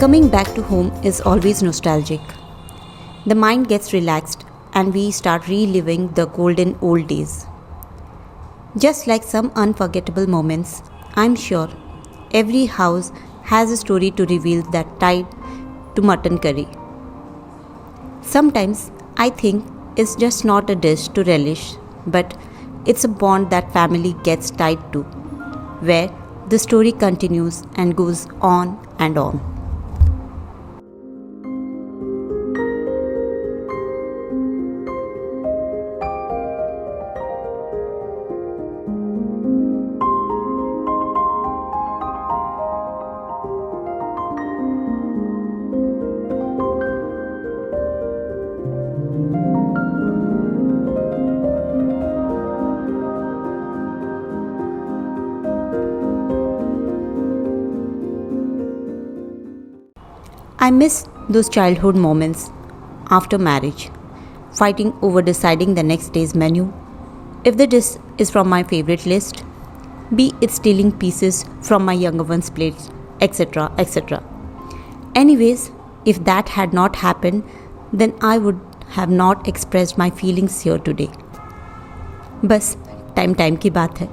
Coming back to home is always nostalgic. The mind gets relaxed and we start reliving the golden old days. Just like some unforgettable moments, I'm sure every house has a story to reveal that tied to mutton curry. Sometimes I think it's just not a dish to relish, but it's a bond that family gets tied to, where the story continues and goes on and on. I miss those childhood moments after marriage, fighting over deciding the next day's menu, if the dish is from my favorite list, be it stealing pieces from my younger one's plates, etc. etc. Anyways, if that had not happened, then I would have not expressed my feelings here today. बस time की बात है.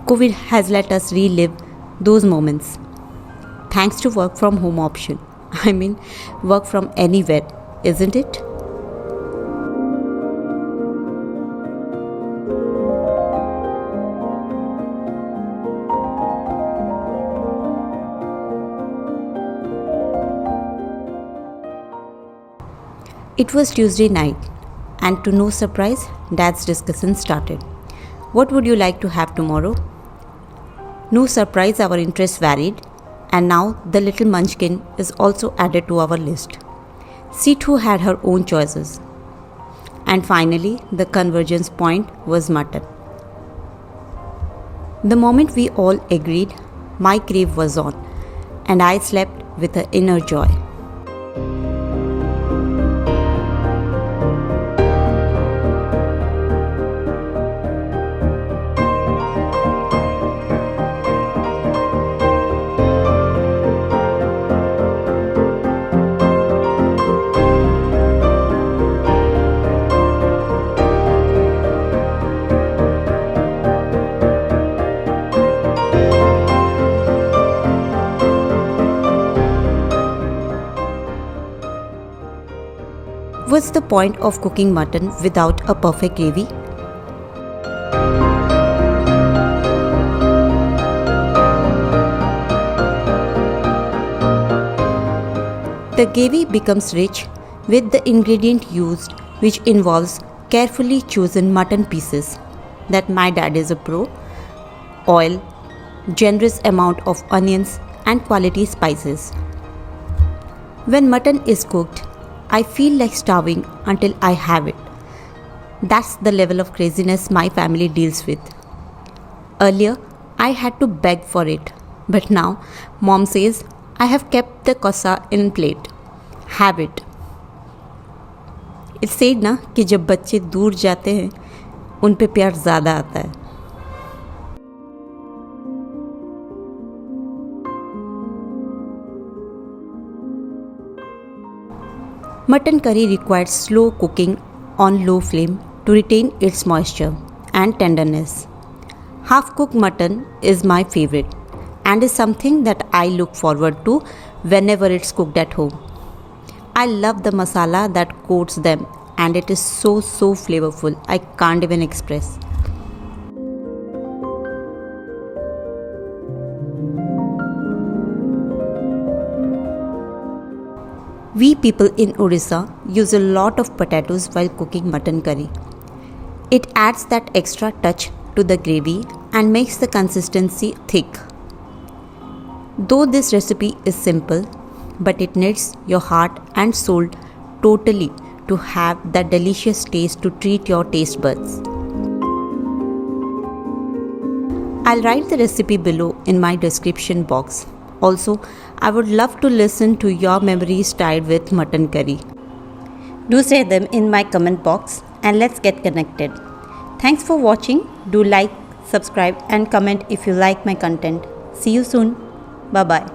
COVID has let us relive those moments. Thanks to work from home option. I mean, work from anywhere, isn't it? It was Tuesday night, and to no surprise, Dad's discussion started. What would you like to have tomorrow? No surprise, our interests varied, and now the little munchkin is also added to our list. She too had her own choices. And finally, the convergence point was mutton. The moment we all agreed, my crave was on, and I slept with an inner joy. What's the point of cooking mutton without a perfect gravy? The gravy becomes rich with the ingredient used, which involves carefully chosen mutton pieces that my dad is a pro, oil, generous amount of onions and quality spices. When mutton is cooked, I feel like starving until I have it. That's the level of craziness my family deals with. Earlier, I had to beg for it, but now mom says I have kept the kosa in plate. Have it. It's said ना कि जब बच्चे दूर जाते हैं, उन पे प्यार ज़्यादा आता है. Mutton curry requires slow cooking on low flame to retain its moisture and tenderness. Half-cooked mutton is my favorite and is something that I look forward to whenever it's cooked at home. I love the masala that coats them and it is so flavorful. I can't even express. We people in Orissa use a lot of potatoes while cooking mutton curry. It adds that extra touch to the gravy and makes the consistency thick. Though this recipe is simple, but it needs your heart and soul totally to have that delicious taste to treat your taste buds. I'll write the recipe below in my description box. Also, I would love to listen to your memories tied with mutton curry. Do say them in my comment box and let's get connected. Thanks for watching. Do like, subscribe and comment if you like my content. See you soon. Bye bye.